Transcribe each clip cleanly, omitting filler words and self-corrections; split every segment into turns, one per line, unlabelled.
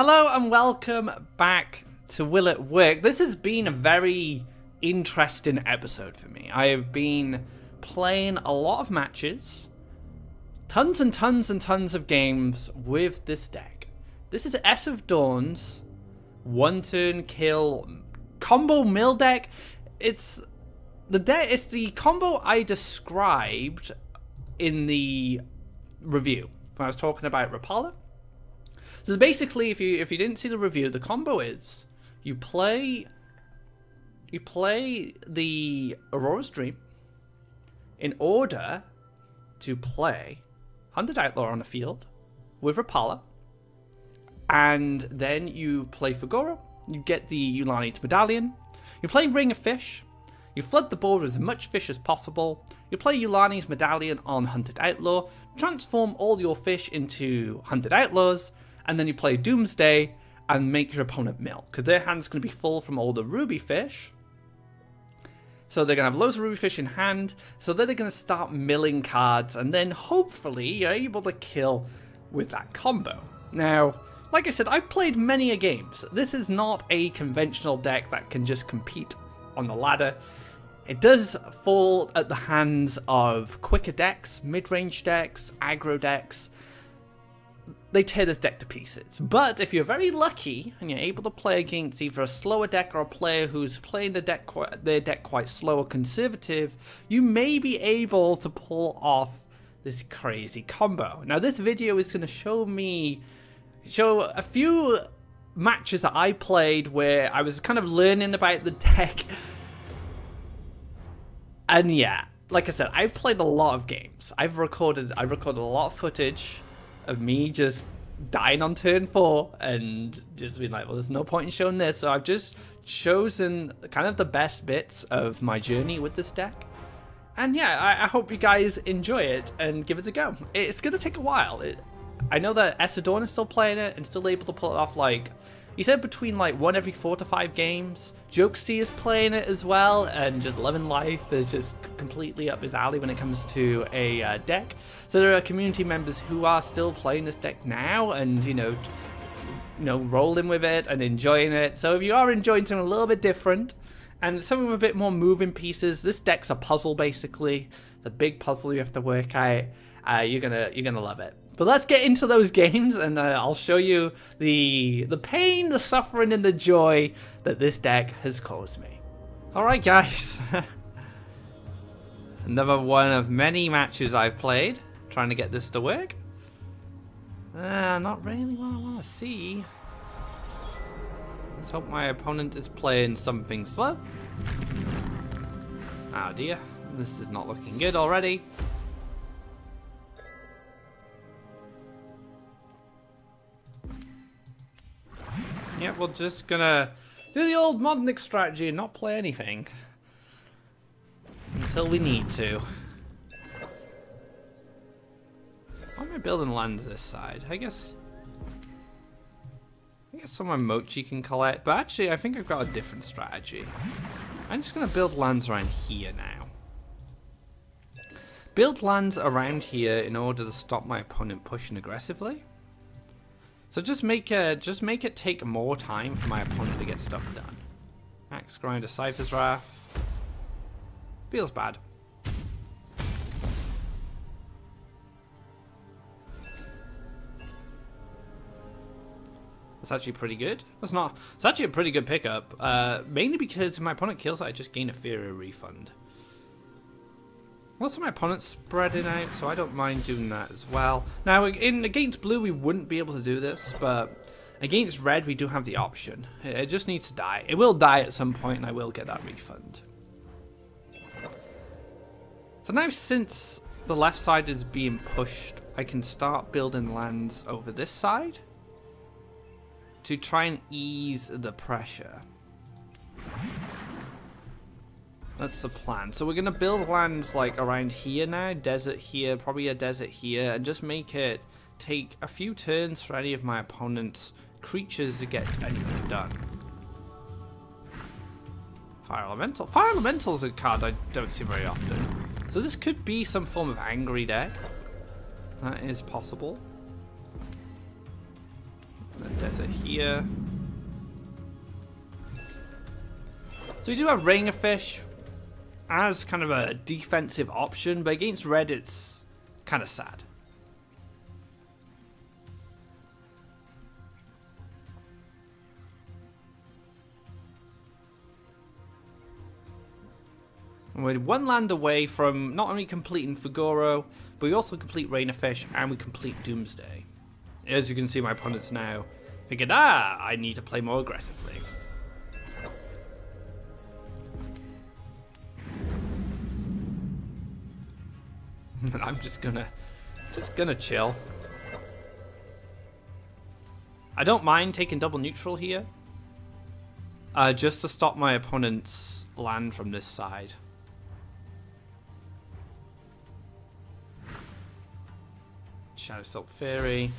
Hello and welcome back to Will It Work. This has been a very interesting episode for me. I have been playing a lot of matches, tons and tons and tons of games with this deck. This is ESofDawn's one turn kill combo mill deck. It's the combo I described in the review when I was talking about Rapala. So basically, if you didn't see the review, the combo is you play the Aurora's Dream in order to play Hunted Outlaw on the field with Rapala, and then you play Faeria, you get the Eulani's Medallion, you play Ring of Fish, you flood the board with as much fish as possible, you play Eulani's Medallion on Hunted Outlaw, transform all your fish into Hunted Outlaws, and then you play Doomsday and make your opponent mill, because their hand's going to be full from all the ruby fish. So they're going to have loads of ruby fish in hand, so then they're going to start milling cards, and then hopefully you're able to kill with that combo. Now, like I said, I've played many a games. This is not a conventional deck that can just compete on the ladder. It does fall at the hands of quicker decks, mid-range decks, aggro decks. They tear this deck to pieces. But if you're very lucky and you're able to play against either a slower deck or a player who's playing their deck quite slow or conservative, you may be able to pull off this crazy combo. Now this video is going to show a few matches that I played where I was kind of learning about the deck. And yeah, like I said, I've played a lot of games. I recorded a lot of footage of me just dying on turn 4 and just being like, well, there's no point in showing this. So I've just chosen kind of the best bits of my journey with this deck. And yeah, I hope you guys enjoy it and give it a go. It's going to take a while. I know that ESofDawn is still playing it and still able to pull it off, like, he said between like 1 every 4 to 5 games. Jokesy is playing it as well, and just Life is just completely up his alley when it comes to a deck. So there are community members who are still playing this deck now, and you know, rolling with it and enjoying it. So if you are enjoying something a little bit different and something with a bit more moving pieces, this deck's a puzzle basically. It's a big puzzle you have to work out. You're gonna love it. But let's get into those games, and I'll show you the pain, the suffering, and the joy that this deck has caused me. Alright guys, another one of many matches I've played, trying to get this to work. Not really what I want to see. Let's hope my opponent is playing something slow. Oh dear, this is not looking good already. Yeah, we're just gonna do the old Modnic strategy and not play anything until we need to. Why am I building lands this side? I guess somewhere Mochi can collect, but actually I think I've got a different strategy. I'm just gonna build lands around here now. Build lands around here in order to stop my opponent pushing aggressively. So just make it take more time for my opponent to get stuff done. Axe Grinder, Cypher's Wrath. Feels bad. That's actually pretty good. It's actually a pretty good pickup. Mainly because if my opponent kills it, I just gain a Faeria refund. Also, my opponent's spreading out, so I don't mind doing that as well. Now, against blue, we wouldn't be able to do this, but against red, we do have the option. It just needs to die. It will die at some point, and I will get that refund. So now, since the left side is being pushed, I can start building lands over this side to try and ease the pressure. That's the plan. So we're going to build lands like around here now, desert here, probably a desert here, and just make it take a few turns for any of my opponent's creatures to get anything done. Fire Elemental. Fire Elemental is a card I don't see very often. So this could be some form of angry deck. That is possible. A desert here. So we do have Rain of Fish as kind of a defensive option, but against red it's kind of sad. And we're one land away from not only completing Fugoro, but we also complete Rain of Fish and we complete Doomsday. As you can see, my opponent's now thinking, I need to play more aggressively. I'm just gonna chill. I don't mind taking double neutral here, just to stop my opponent's land from this side. Shadow Silk Faeria.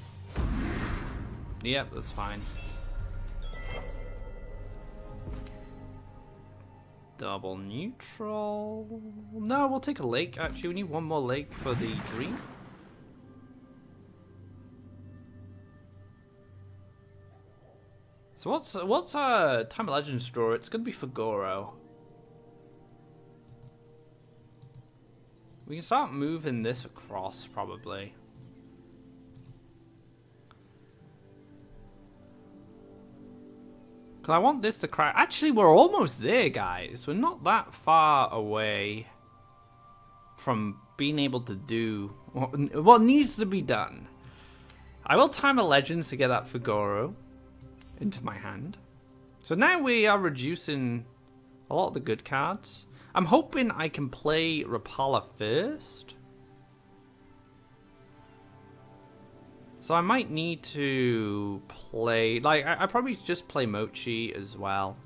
Yep, that's fine. Double neutral. No, we'll take a lake. Actually, we need one more lake for the dream. So what's our Time of Legends draw? It's gonna be Fugoro. We can start moving this across probably. Because I want this to crack. Actually, we're almost there, guys. We're not that far away from being able to do what needs to be done. I will Time of Legends to get that Fugoro into my hand. So now we are reducing a lot of the good cards. I'm hoping I can play Rapala first. So I might need to play, like, I probably just play Mochi as well.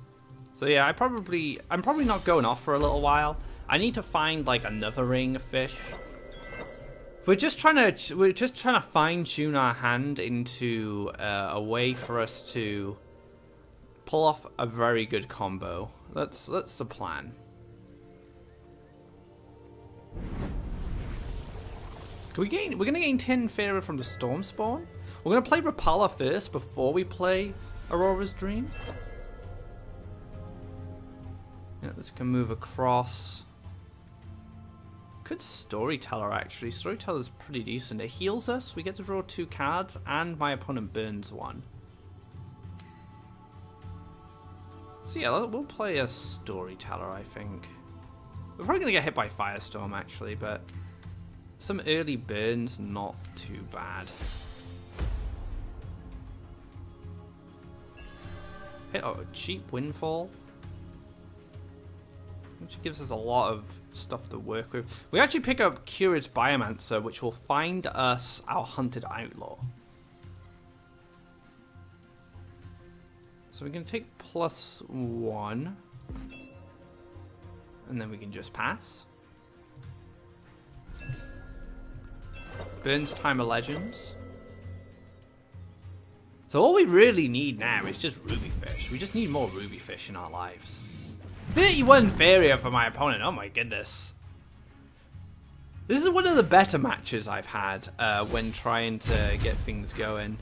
So yeah, I'm probably not going off for a little while. I need to find like another Ring of Fish. We're just trying to fine tune our hand into a way for us to pull off a very good combo. That's the plan. We're gonna gain 10 Faeria from the Storm Spawn. We're gonna play Rapala first before we play Aurora's Dream. Yeah, this can move across. Good Storyteller actually. Storyteller's pretty decent. It heals us. We get to draw 2 cards, and my opponent burns 1. So yeah, we'll play a Storyteller, I think. We're probably gonna get hit by Firestorm actually, but some early burns, not too bad. Hit a cheap Windfall, which gives us a lot of stuff to work with. We actually pick up Curious Biomancer, which will find us our Hunted Outlaw. So we can take +1, and then we can just pass. Burns Time of Legends. So all we really need now is just Ruby Fish. We just need more Ruby Fish in our lives. 31 Faeria for my opponent. Oh my goodness. This is one of the better matches I've had when trying to get things going.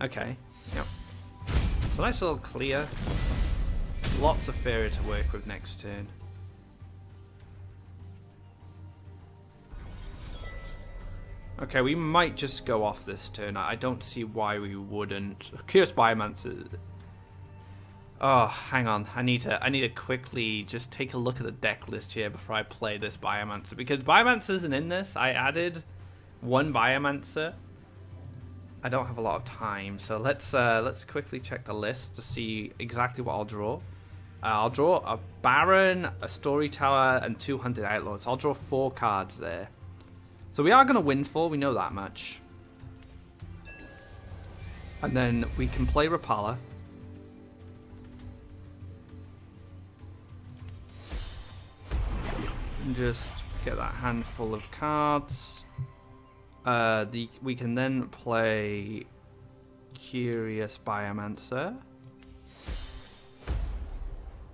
Okay. Yep. So nice little clear. Lots of Faeria to work with next turn. Okay, we might just go off this turn. I don't see why we wouldn't. Curious Biomancer. Oh, hang on. I need to quickly just take a look at the deck list here before I play this Biomancer, because Biomancer isn't in this. I added 1 Biomancer. I don't have a lot of time, so let's quickly check the list to see exactly what I'll draw. I'll draw a Baron, a Storyteller, and 2 Hunted Outlaws. I'll draw 4 cards there. So we are going to Windfall, we know that much. And then we can play Rapala. And just get that handful of cards. We can then play Curious Biomancer.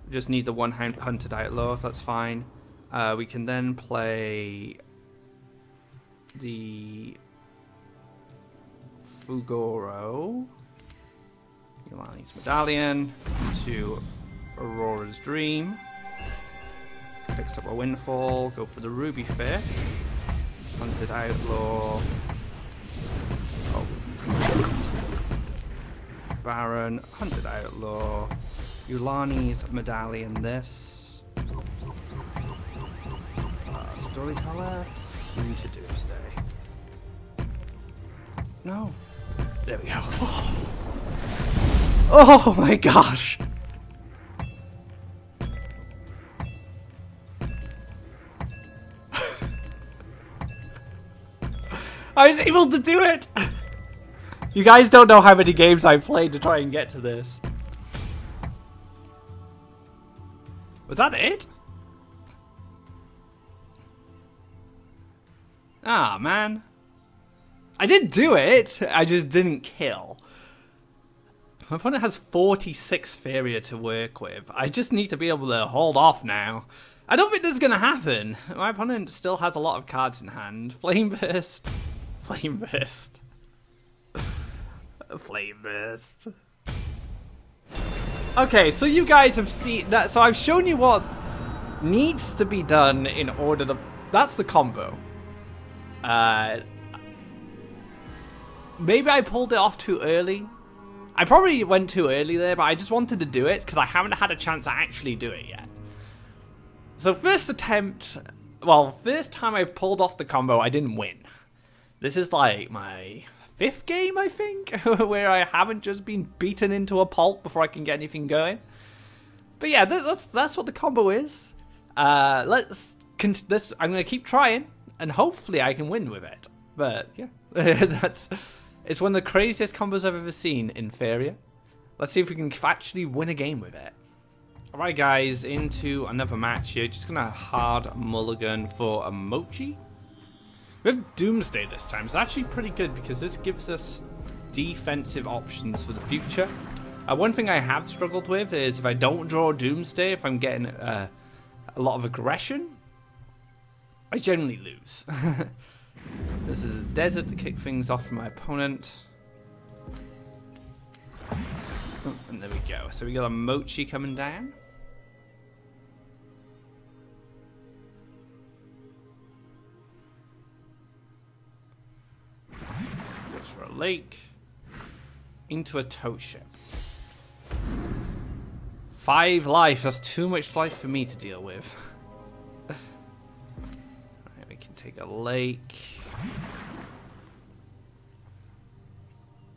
Just need the 1 Hunted Outlaw, that's fine. We can then play the Fugoro. Yulani's Medallion to Aurora's Dream. Picks up a Windfall. Go for the Ruby Fish. Hunted Outlaw. Oh, Baron. Hunted Outlaw. Yulani's Medallion. This. Storyteller. Into Doomsday. No. There we go. Oh my gosh. I was able to do it! You guys don't know how many games I've played to try and get to this. Was that it? Ah, man. I did do it, I just didn't kill. My opponent has 46 Faeria to work with. I just need to be able to hold off now. I don't think this is going to happen. My opponent still has a lot of cards in hand. Flame Burst. Flame Burst. Flame Burst. Okay, so you guys have seen that. So I've shown you what needs to be done in order to... That's the combo. Maybe I pulled it off too early. I probably went too early there, but I just wanted to do it because I haven't had a chance to actually do it yet. So first attempt, well, first time I pulled off the combo, I didn't win. This is like my 5th game, I think, where I haven't just been beaten into a pulp before I can get anything going. But yeah, that's what the combo is. I'm going to keep trying, and hopefully I can win with it. But yeah, it's one of the craziest combos I've ever seen in Faeria. Let's see if we can actually win a game with it. Alright guys, into another match here. Just gonna hard mulligan for a Mochi. We have Doomsday this time. It's actually pretty good because this gives us defensive options for the future. One thing I have struggled with is if I don't draw Doomsday, if I'm getting a lot of aggression, I generally lose. This is a desert to kick things off for my opponent. Oh, and there we go. So we got a Mochi coming down. Goes for a lake. Into a tow ship. 5 life. That's too much life for me to deal with. Alright, we can take a lake.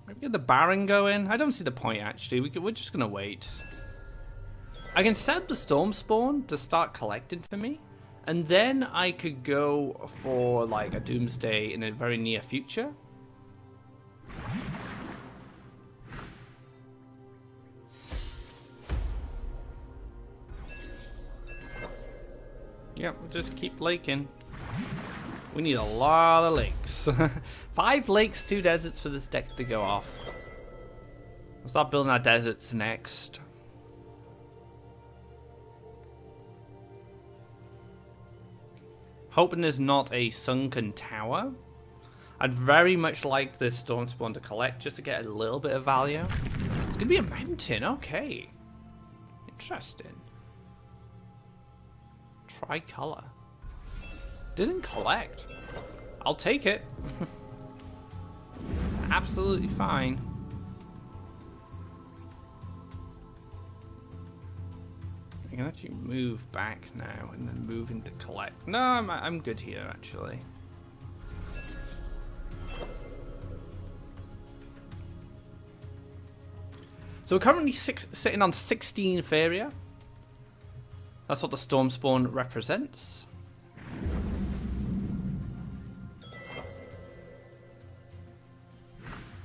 Maybe get the Baron going. I don't see the point actually. We're just gonna wait. I can set up the Storm Spawn to start collecting for me, and then I could go for like a Doomsday in a very near future. Yep, we'll just keep laking. We need a lot of lakes. 5 lakes, 2 deserts for this deck to go off. We'll start building our deserts next. Hoping there's not a sunken tower. I'd very much like this Storm Spawn to collect just to get a little bit of value. It's gonna be a mountain, okay. Interesting. Tricolor. Didn't collect. I'll take it. Absolutely fine. I can actually move back now and then move into collect. No, I'm good here actually. So we're currently sitting on 16 Faeria. That's what the Storm Spawn represents.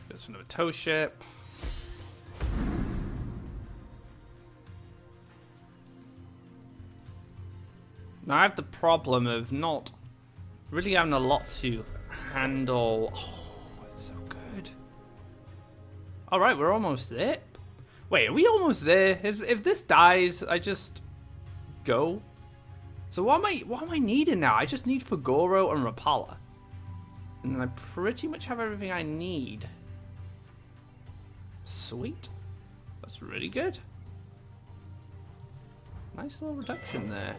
Goes for another tow ship. Now I have the problem of not really having a lot to handle. Oh, it's so good. Alright, we're almost there. Wait, are we almost there? If this dies, I just go. So what am I needing now? I just need Fagoro and Rapala. And then I pretty much have everything I need. Sweet. That's really good. Nice little reduction there.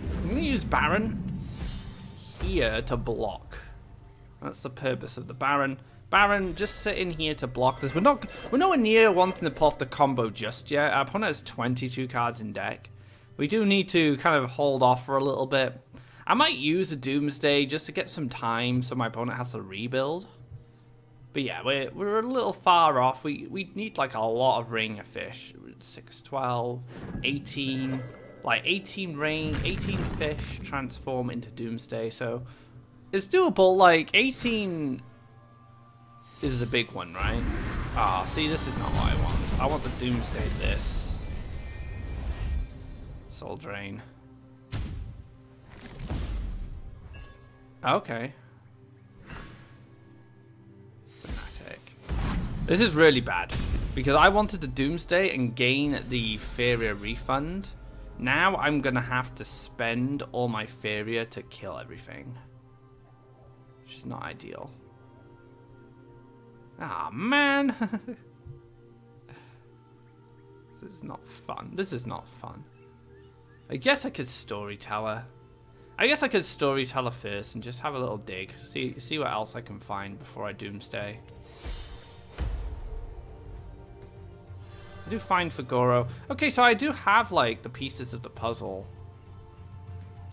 I'm going to use Baron here to block. That's the purpose of the Baron. Baron, just sit in here to block this. We're nowhere near wanting to pull off the combo just yet. Our opponent has 22 cards in deck. We do need to kind of hold off for a little bit. I might use a Doomsday just to get some time so my opponent has to rebuild. But yeah, we're a little far off. We need like a lot of Ring of Fish. 6, 12, 18, like 18 Ring, 18 Fish transform into Doomsday. So it's doable. Like 18 is the big one, right? Ah, see, this is not what I want. I want the Doomsday this. Soul Drain. Okay. Fanatic. This is really bad. Because I wanted the Doomsday and gain the Faeria refund. Now I'm going to have to spend all my Faeria to kill everything. Which is not ideal. Ah, man. This is not fun. This is not fun. I guess I could Storyteller. I guess I could Storyteller first and just have a little dig. See what else I can find before I Doomsday. I do find Fagoro. Okay, so I do have, like, the pieces of the puzzle.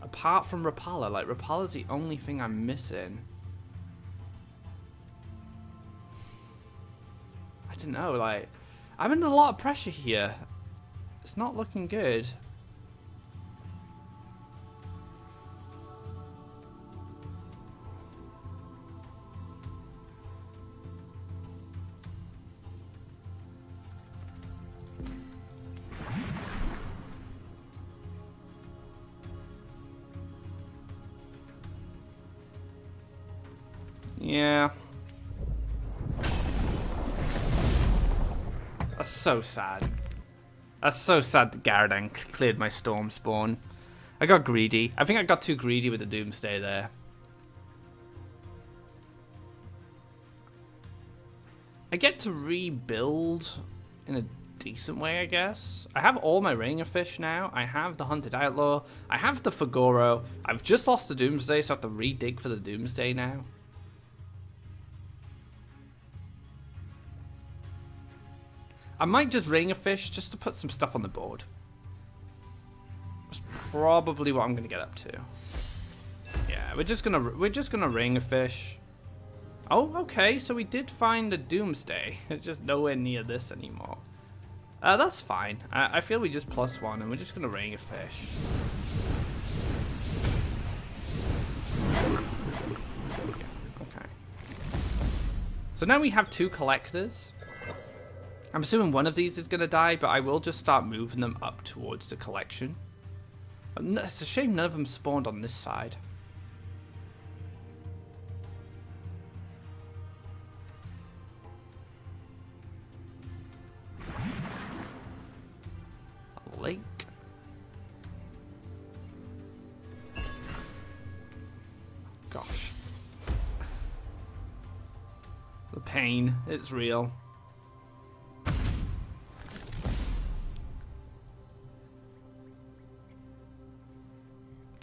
Apart from Rapala. Like, Rapala's the only thing I'm missing. I don't know, like... I'm under a lot of pressure here. It's not looking good. Yeah. That's so sad. That's so sad that Garden cleared my Storm Spawn. I got greedy. I think I got too greedy with the Doomsday there. I get to rebuild in a decent way, I guess. I have all my Ring of Fish now. I have the Hunted Outlaw. I have the Fagoro. I've just lost the Doomsday, so I have to re-dig for the Doomsday now. I might just Ring a Fish just to put some stuff on the board. That's probably what I'm gonna get up to. Yeah, we're just gonna Ring a Fish. Oh, okay, so we did find a Doomsday. It's just nowhere near this anymore. That's fine. I feel we just +1 and we're just gonna Ring a Fish. Okay. So now we have 2 collectors. I'm assuming one of these is going to die, but I will just start moving them up towards the collection. It's a shame none of them spawned on this side. A lake. Gosh. The pain, it's real.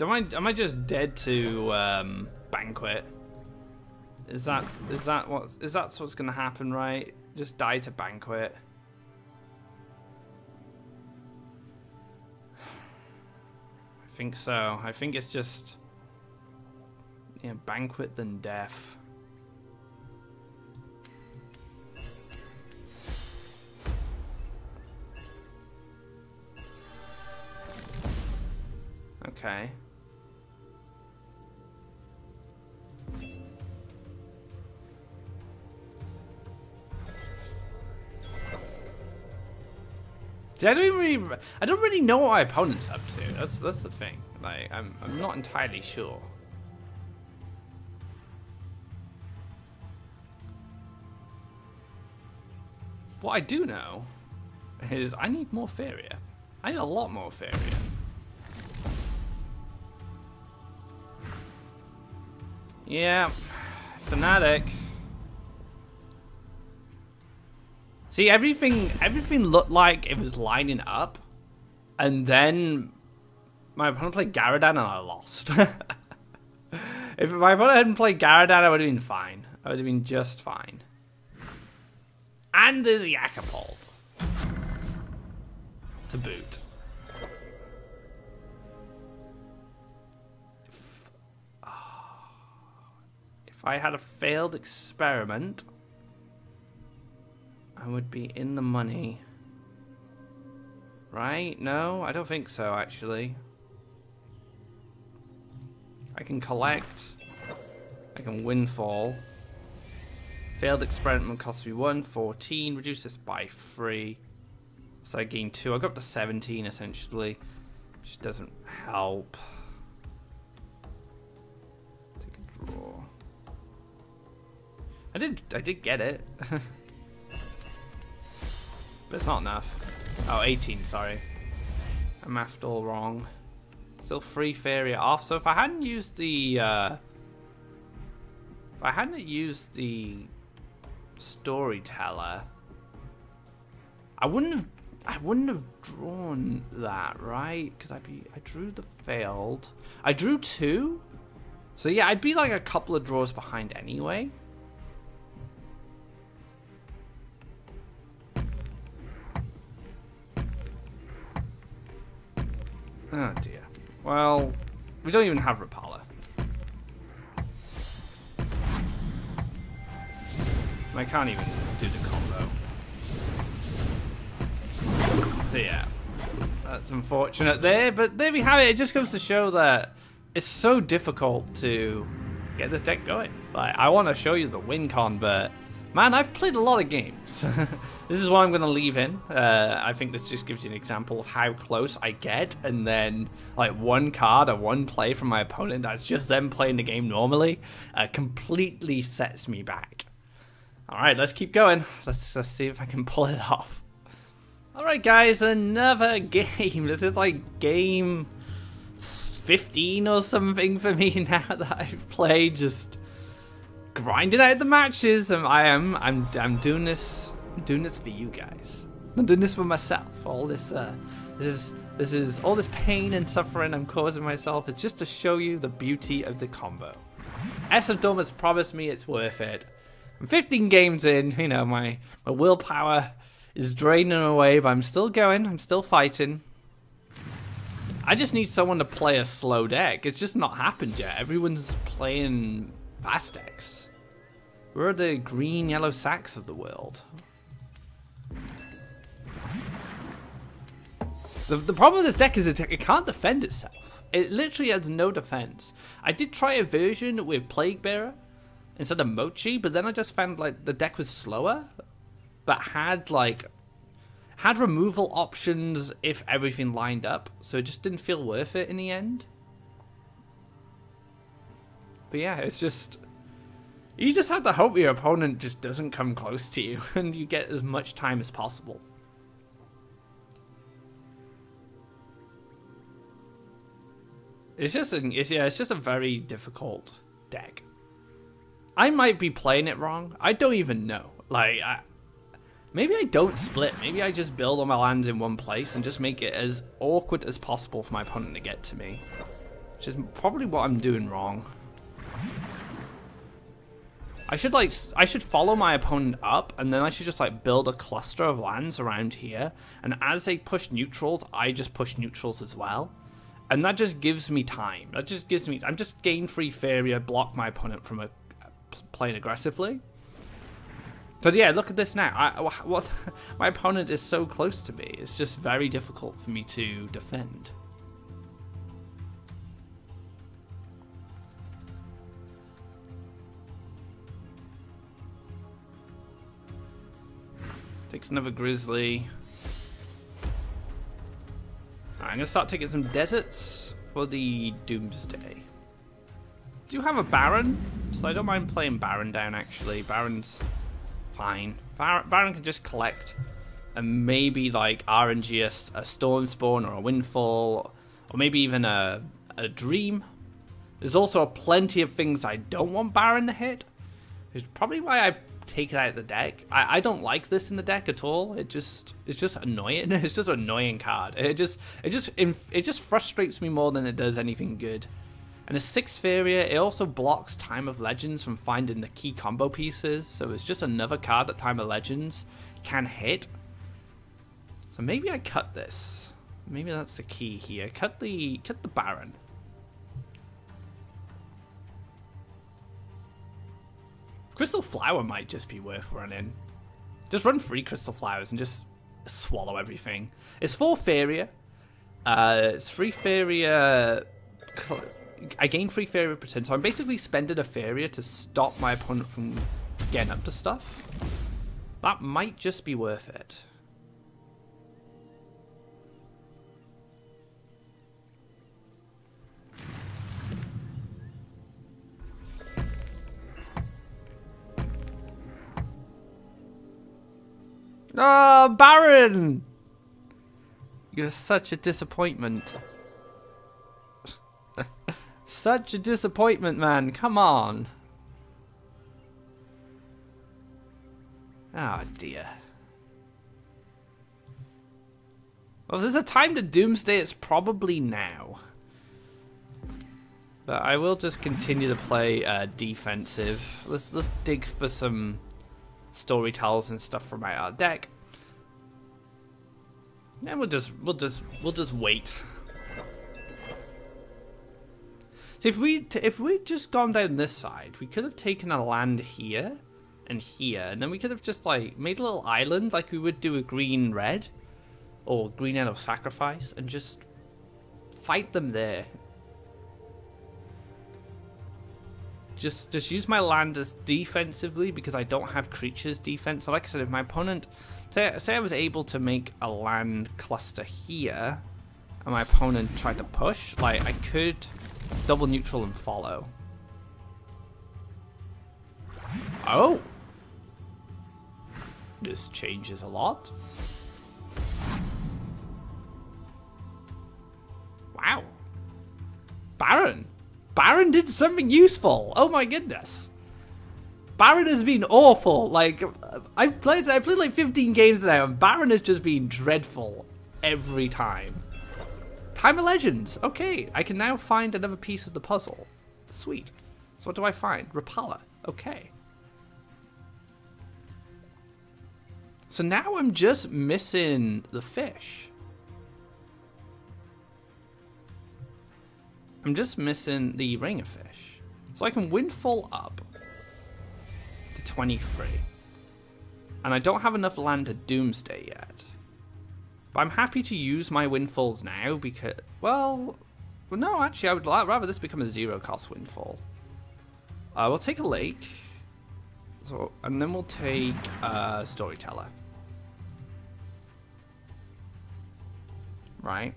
Am I just dead to Banquet? Is that what's gonna happen, right? Just die to Banquet. I think so. I think it's just Banquet then death. Okay. See, I don't really know what my opponent's up to. That's the thing. Like I'm not entirely sure. What I do know is I need more Faeria. I need a lot more Faeria. Yeah, Fanatic. See, everything looked like it was lining up, and then my opponent played Garadan and I lost. If my opponent hadn't played Garadan, I would have been fine. I would have been just fine. And there's Yakapult to boot. If I had a failed experiment, I would be in the money. Right? No, I don't think so, actually. I can collect. I can windfall. Failed experiment costs me 1, 14. Reduce this by 3. So I gain 2. I go up to 17, essentially. Which doesn't help. Take a draw. I did get it. But it's not enough. Oh, 18, sorry. I mathed all wrong. Still 3 Faeria off. So if I hadn't used the storyteller, I wouldn't have drawn that, right? Because I drew the failed. I drew 2. So yeah, I'd be like a couple of draws behind anyway. Oh dear. Well, we don't even have Rapala. I can't even do the combo. So yeah, that's unfortunate there, but there we have it. It just goes to show that it's so difficult to get this deck going. Like, I want to show you the win con, but man, I've played a lot of games. This is what I'm going to leave in. I think this just gives you an example of how close I get, and then like one card or one play from my opponent that's just them playing the game normally completely sets me back. All right, let's keep going. Let's see if I can pull it off. All right, guys, another game. This is like game 15 or something for me now that I've played. Just grinding out the matches. I'm doing this. I'm doing this for you guys. I'm doing this for myself. All this this is all this pain and suffering I'm causing myself. It's just to show you the beauty of the combo. ESofDawn's has promised me it's worth it. I'm 15 games in. You know, my willpower is draining away, but I'm still going. I'm still fighting. I just need someone to play a slow deck. It's just not happened yet. Everyone's playing fast decks. We're the green, yellow sacks of the world. The problem with this deck is it can't defend itself. It literally has no defense. I did try a version with Plague Bearer instead of Mochi, but then I just found like the deck was slower, but had removal options if everything lined up, so it just didn't feel worth it in the end. But yeah, it's just, you just have to hope your opponent just doesn't come close to you and you get as much time as possible. It's just a very difficult deck. I might be playing it wrong. I don't even know. Like, maybe I don't split. Maybe I just build all my lands in one place and just make it as awkward as possible for my opponent to get to me. Which is probably what I'm doing wrong. I should follow my opponent up, and then I should just like build a cluster of lands around here. And as they push neutrals, I just push neutrals as well. And that just gives me time. That just gives me, I'm just gain free Faeria, block my opponent from playing aggressively. But yeah, look at this now. My opponent is so close to me. It's just very difficult for me to defend. Takes another Grizzly. I'm gonna start taking some deserts for the Doomsday. Do you have a Baron? So I don't mind playing Baron down, actually. Baron's fine. Baron can just collect and maybe like RNG a Stormspawn or a Windfall, or maybe even a Dream. There's also plenty of things I don't want Baron to hit. It's probably why I take it out of the deck. I don't like this in the deck at all. It's just annoying. It's just an annoying card. It just frustrates me more than it does anything good. And a 6 Faeria, it also blocks Time of Legends from finding the key combo pieces. So it's just another card that Time of Legends can hit. So maybe I cut this. Maybe that's the key here. Cut the Baron. Crystal Flower might just be worth running. Just run 3 Crystal Flowers and just swallow everything. It's 4 Faeria. It's 3 Faeria. I gain 3 Faeria per turn, so I'm basically spending a Faeria to stop my opponent from getting up to stuff. That might just be worth it. Oh, Baron! You're such a disappointment. Such a disappointment, man. Come on. Oh, dear. Well, if there's a time to Doomsday, it's probably now. But I will just continue to play defensive. Let's dig for some storytellers and stuff from our deck. And we'll just wait. So if we'd just gone down this side, we could have taken a land here and here, and then we could have just like made a little island like we would do a green red or green out of sacrifice and just fight them there. Just use my land as defensively because I don't have creatures defense. So like I said, if my opponent, say I was able to make a land cluster here, and my opponent tried to push, like I could double neutral and follow. Oh! This changes a lot. Wow. Baron! Baron did something useful! Oh my goodness. Baron has been awful. Like, I've played like 15 games now, and Baron has just been dreadful every time. Time of Legends. Okay, I can now find another piece of the puzzle. Sweet. So what do I find? Rapala. Okay. So now I'm just missing the fish. I'm just missing the Ring of Fish. So I can Windfall up to 23. And I don't have enough land to Doomsday yet. But I'm happy to use my Windfalls now because, well no, actually I would rather this become a 0-cost Windfall. We'll take a Lake. So, and then we'll take Storyteller. Right.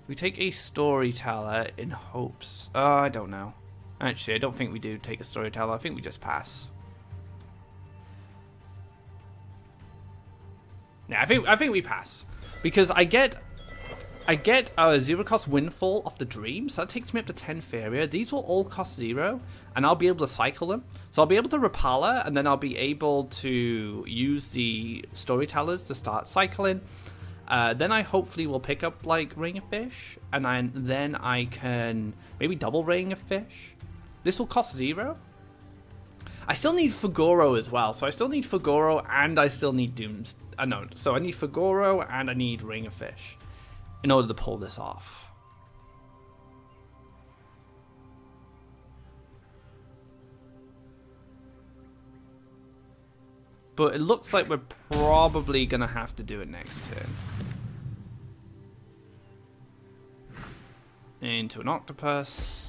We take a Storyteller in hopes. I don't know. Actually, I don't think we do take a Storyteller. I think we just pass. Yeah, I think we pass because I get a 0-cost Windfall off the Dream, so that takes me up to 10 Faeria. These will all cost 0, and I'll be able to cycle them. So I'll be able to Rapala, and then I'll be able to use the Storytellers to start cycling. Then I hopefully will pick up like Ring of Fish, and then I can maybe double Ring of Fish. This will cost 0. I still need Fagoro as well, so I still need Fagoro and I still need Dooms. No, so I need Fagoro and I need Ring of Fish in order to pull this off. But it looks like we're probably going to have to do it next turn. Into an Octopus.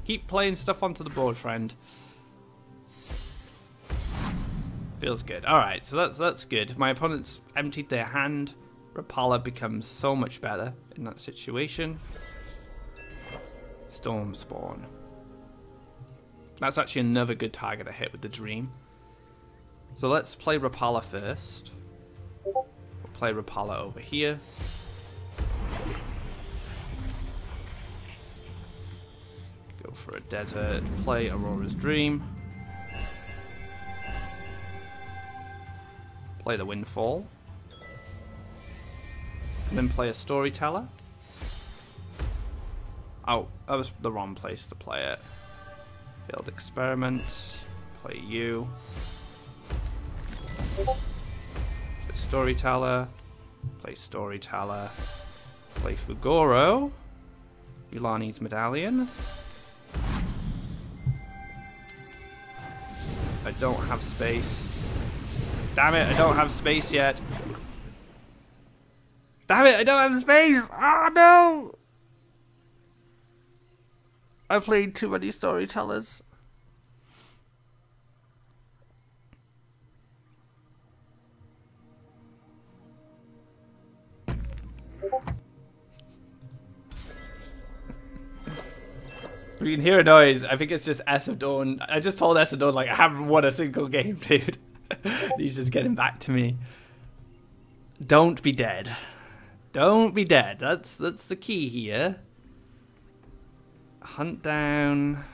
Keep playing stuff onto the board, friend. Feels good. Alright, so that's good. My opponent's emptied their hand. Rapala becomes so much better in that situation. Storm Spawn. That's actually another good target to hit with the Dream. So let's play Rapala first. We'll play Rapala over here. Go for a desert. Play Aurora's Dream. Play the Windfall. And then play a Storyteller. Oh, that was the wrong place to play it. Build Experiment. Play you. Play Storyteller. Play Storyteller. Play Fugoro. Yulani's Medallion. I don't have space. Damn it, I don't have space yet. Damn it, I don't have space! Oh no! I played too many Storytellers. You can hear a noise. I think it's just ESofDawn. I just told ESofDawn, like, I haven't won a single game, dude. He's just getting back to me. Don't be dead. Don't be dead. That's the key here. Hunt down.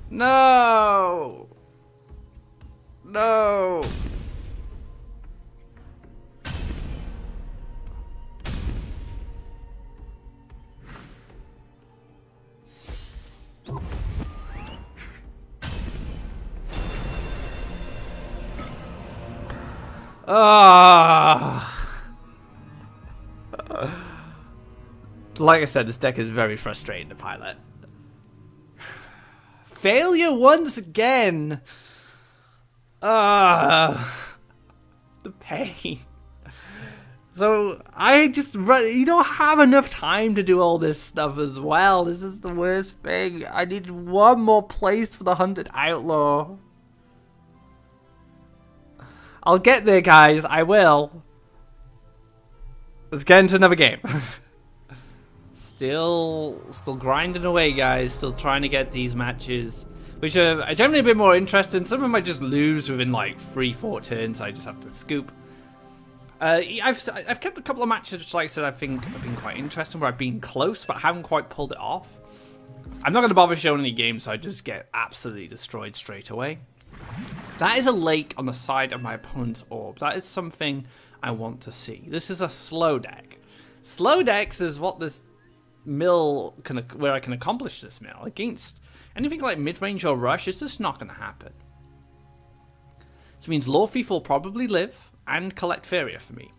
No! No! Like I said, this deck is very frustrating to pilot. Failure once again. The pain. So I just you don't have enough time to do all this stuff as well. This is the worst thing. I need one more place for the Hunted Outlaw. I'll get there, guys. I will. Let's get into another game. Still grinding away, guys. Still trying to get these matches, which are generally a bit more interesting. Some of them I just lose within like 3-4 turns. I just have to scoop. I've kept a couple of matches which, like I said, I think have been quite interesting, where I've been close but haven't quite pulled it off. I'm not going to bother showing any games, so I just get absolutely destroyed straight away. That is a lake on the side of my opponent's orb. That is something I want to see. This is a slow deck. Slow decks is what this mill where I can accomplish this mill. Against anything like mid-range or rush, it's just not going to happen. This means Lord Thief will probably live and collect Faeria for me.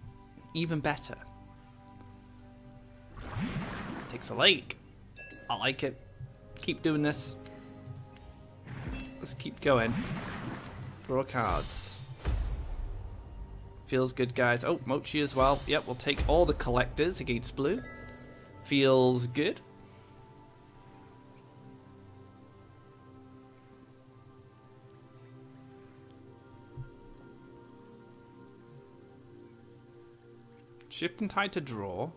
Even better. Takes a lake. I like it. Keep doing this. Let's keep going. Draw cards. Feels good, guys. Oh, Mochi as well. Yep, we'll take all the collectors against blue. Feels good. Shifting Tide to draw.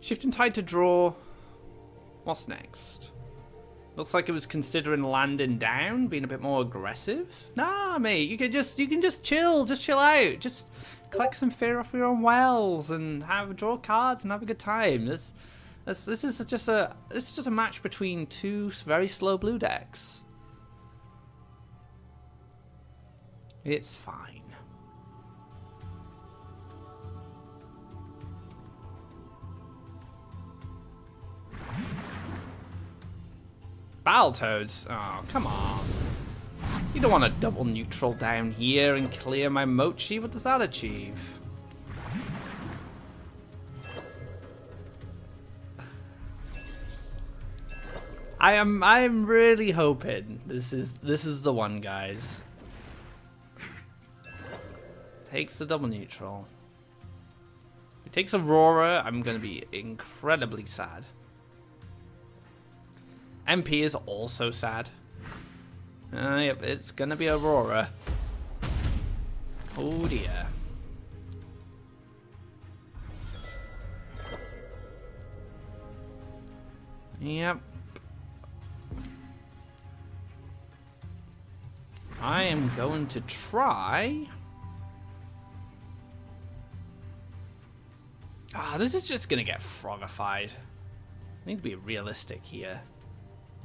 Shifting Tide to draw. What's next? Looks like it was considering landing down, being a bit more aggressive. Nah, mate, you can just chill, just chill out, just collect some Faeria off your own wells and draw cards and have a good time. This is just a match between two very slow blue decks. It's fine. Battletoads? Oh, come on. You don't want to double neutral down here and clear my Mochi. What does that achieve? I'm really hoping this is the one, guys. Takes the double neutral. If it takes Aurora, I'm gonna be incredibly sad. MP is also sad. Yep, it's gonna be Aurora. Oh dear. Yep. I am going to try This is just gonna get frogified. I need to be realistic here.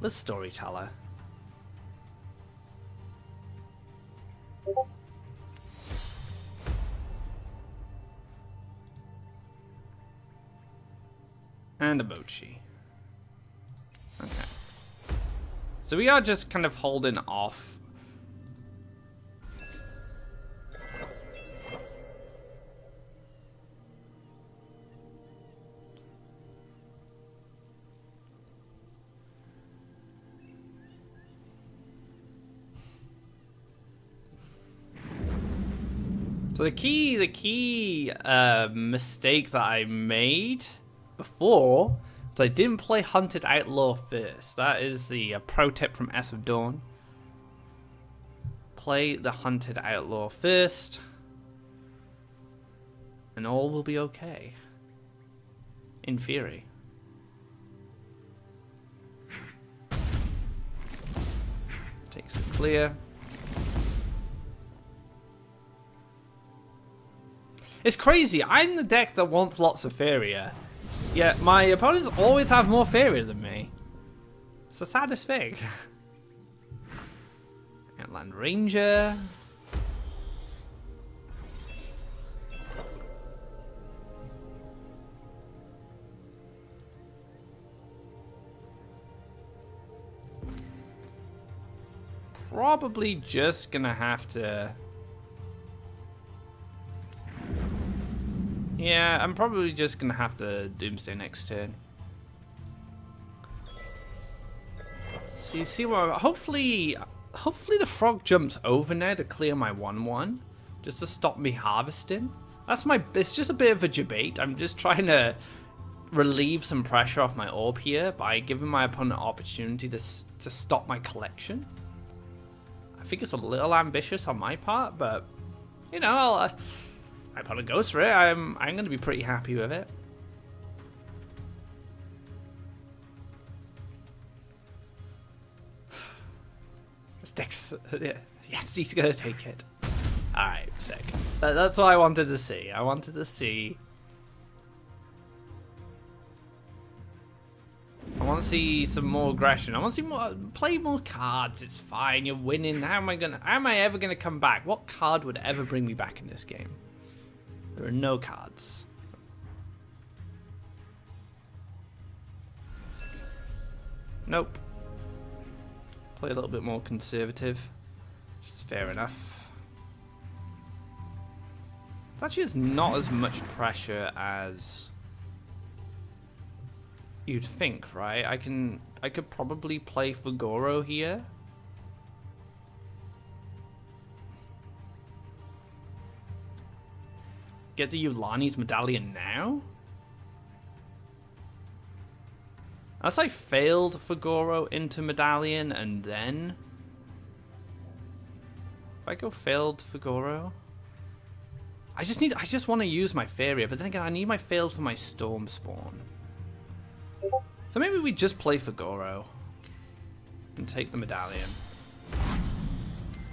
Let's storyteller. And a mochi. Okay. So we are just kind of holding off. So the key mistake that I made before is I didn't play Hunted Outlaw first. That is the pro tip from ESofDawn. Play the Hunted Outlaw first, and all will be okay. In theory. Takes a clear. It's crazy. I'm the deck that wants lots of Faeria. Yet my opponents always have more Faeria than me. It's the saddest thing. Outland Ranger. Probably just gonna have to... Yeah, I'm probably just gonna have to Doomsday next turn. So you see what? Hopefully the frog jumps over now to clear my 1/1, just to stop me harvesting. That's my. It's just a bit of a debate. I'm just trying to relieve some pressure off my orb here by giving my opponent an opportunity to stop my collection. I think it's a little ambitious on my part, but you know, my opponent goes for it. I'm going to be pretty happy with it. This deck's... Yes, he's going to take it. Alright, sick. That's what I wanted to see. I wanted to see... I want to see some more aggression. I want to see more... Play more cards. It's fine. You're winning. How am I ever going to come back? What card would ever bring me back in this game? There are no cards. Nope. Play a little bit more conservative. Which is fair enough. It's actually not as much pressure as you'd think, right? I could probably play Fugoro here. Get the Yulani's medallion now? Unless I failed Fugoro into medallion and then... If I go failed Fugoro... I just want to use my Faeria, but then again I need my failed for my Storm Spawn. So maybe we just play Fugoro and take the medallion.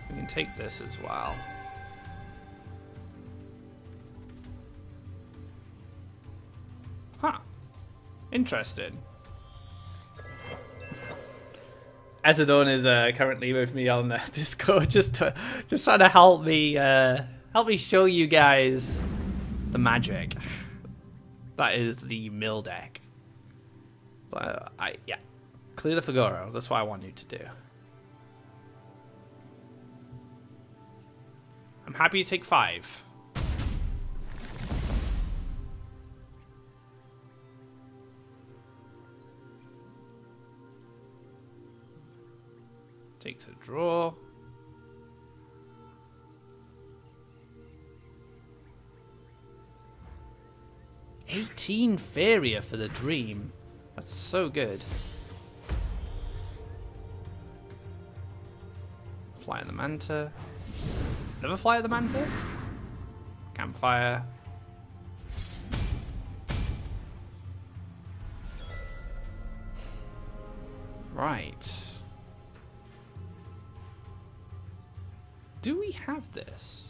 We can take this as well. Huh. Interesting. ESofDawn is currently with me on Discord, just trying to help me show you guys the magic. That is the mill deck. So yeah, clear the Fugoro. That's what I want you to do. I'm happy to take 5. Takes a draw. $18 Faeria for the dream. That's so good. Fly at the Manta. Never fly at the Manta. Campfire. Right. Do we have this?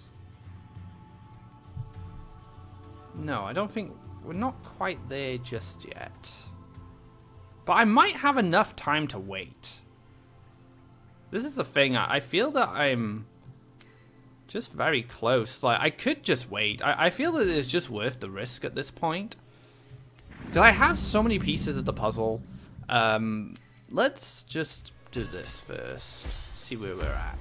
No, I don't think we're not quite there just yet. But I might have enough time to wait. This is the thing, I feel that I'm just very close. Like, I could just wait. I feel that it's just worth the risk at this point. Because I have so many pieces of the puzzle. Let's just do this first. See where we're at.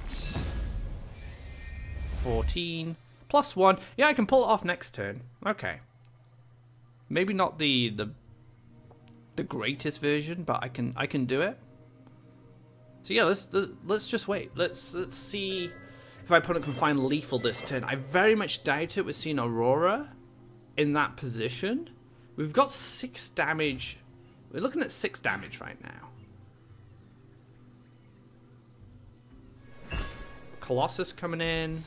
14 plus 1. Yeah, I can pull it off next turn. Okay. Maybe not the greatest version, but I can do it. So yeah, let's just wait. Let's see if my opponent can find lethal this turn. I very much doubt it with seeing Aurora in that position. We've got 6 damage. We're looking at 6 damage right now. Colossus coming in.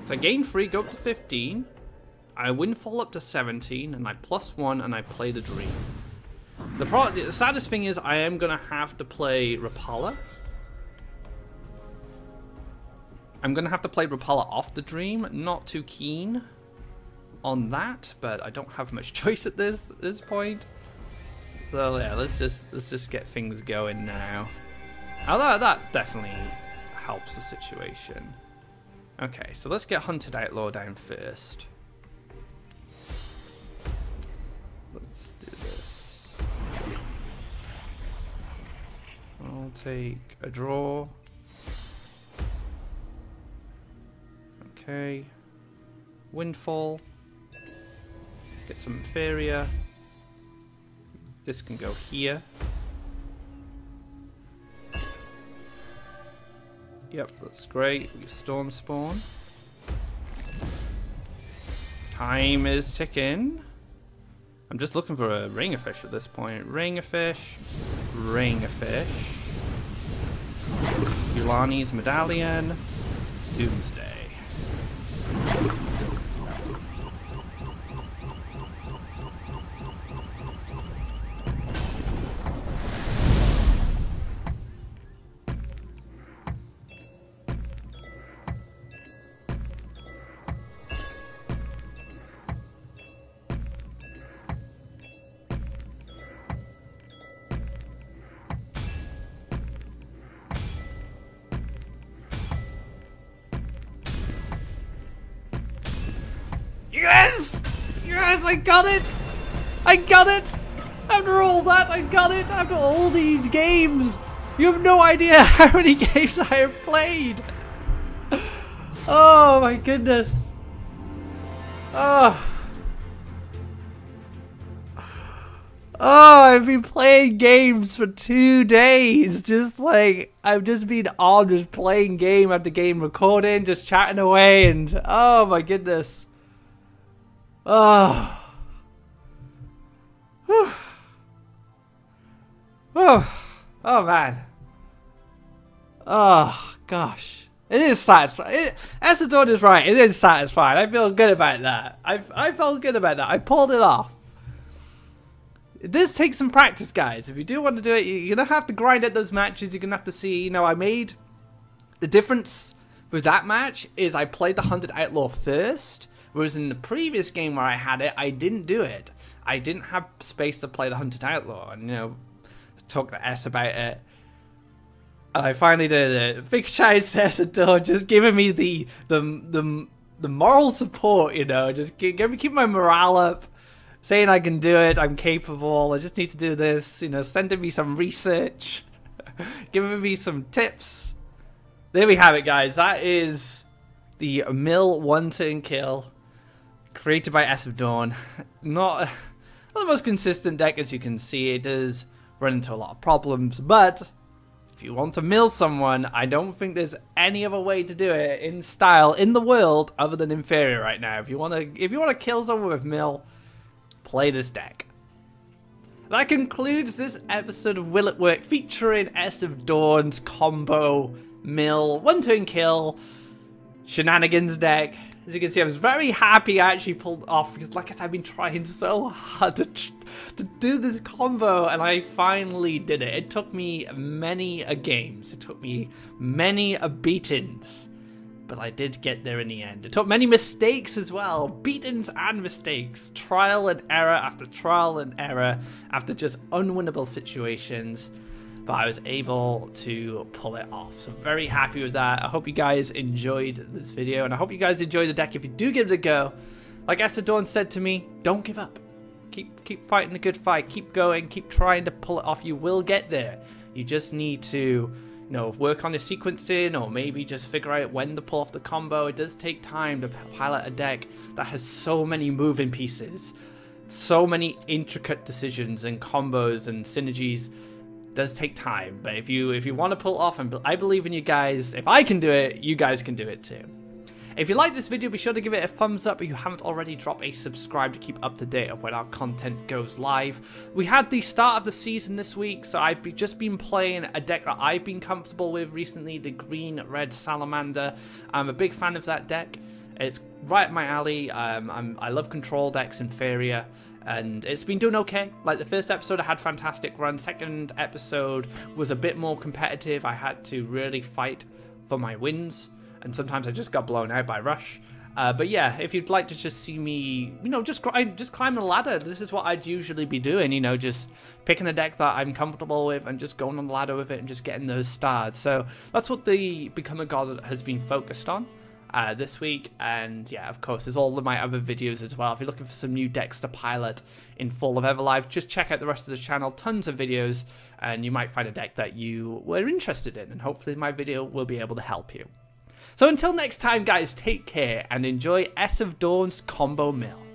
So I gain 3, go up to 15. I windfall up to 17, and I +1, and I play the Dream. The saddest thing is I am going to have to play Rapala. I'm going to have to play Rapala off the Dream. Not too keen on that, but I don't have much choice at this point. So yeah, let's just get things going now. Oh, that definitely helps the situation. Okay, so let's get Hunted Outlaw down first. Let's do this. I'll take a draw. Okay. Windfall. Get some Faeria. This can go here. Yep, that's great. We Storm Spawn. Time is ticking. I'm just looking for a Ring of Fish at this point. Ring of Fish. Ring of Fish. Yulani's Medallion. Doomsday. Yes! Yes, I got it! I got it! After all that, I got it! After all these games! You have no idea how many games I have played! Oh my goodness! Oh. Oh, I've been playing games for 2 days. Just like, I've just been on just playing game after game, recording, just chatting away, and oh my goodness. Oh. Oh. Oh man. Oh gosh. It is satisfying. ESofDawn's is right. It is satisfying. I feel good about that. I felt good about that. I pulled it off. It does take some practice, guys. If you do want to do it, you're going to have to grind at those matches. You're going to have to see, you know, I made... The difference with that match is I played the Hunted Outlaw first. Whereas in the previous game where I had it, I didn't do it. I didn't have space to play the Hunted Outlaw. And, you know, talk to S about it. And I finally did it. Big shout out to ESofDawn's just giving me the moral support, you know. Just keep my morale up. Saying I can do it. I'm capable. I just need to do this. You know, sending me some research. Giving me some tips. There we have it, guys. That is the Mill 1-turn kill. Created by ESofDawn. Not the most consistent deck, as you can see. It does run into a lot of problems, but if you want to mill someone, I don't think there's any other way to do it in style in the world other than in Faeria right now. If you want to kill someone with mill, play this deck. That concludes this episode of Will It Work featuring ESofDawn's combo mill 1-turn kill shenanigans deck. As you can see, I was very happy I actually pulled off, because like I said, I've been trying so hard to do this combo, and I finally did it. It took me many a games. It took me many a beatings, but I did get there in the end. It took many mistakes as well. Beatings and mistakes. Trial and error after trial and error after just unwinnable situations. But I was able to pull it off. So I'm very happy with that. I hope you guys enjoyed this video, and I hope you guys enjoy the deck if you do give it a go. Like ESofDawn's said to me, don't give up. Keep fighting the good fight. Keep going. Keep trying to pull it off. You will get there. You just need to, you know, work on the sequencing, or maybe just figure out when to pull off the combo. It does take time to pilot a deck that has so many moving pieces, so many intricate decisions and combos and synergies. Does take time, but if you want to pull off, and I believe in you guys, if I can do it, you guys can do it too. If you like this video, be sure to give it a thumbs up. If you haven't already, drop a subscribe to keep up to date of when our content goes live. We had the start of the season this week, so I've just been playing a deck that I've been comfortable with recently, the green-red salamander. I'm a big fan of that deck. It's right up my alley. I love control decks and Faeria, and it's been doing okay. Like, the first episode I had fantastic run. Second episode was a bit more competitive. I had to really fight for my wins, and sometimes I just got blown out by rush. But yeah, if you'd like to just see me, you know, just climb the ladder, this is what I'd usually be doing, you know, just picking a deck that I'm comfortable with and just going on the ladder with it and just getting those stars. So that's what the Become a God has been focused on this week. And yeah, of course, there's all of my other videos as well. If you're looking for some new decks to pilot in Fall of Everlife, just check out the rest of the channel. Tons of videos, and you might find a deck that you were interested in, and hopefully my video will be able to help you. So until next time, guys, take care and enjoy ESofDawn's Combo Mill.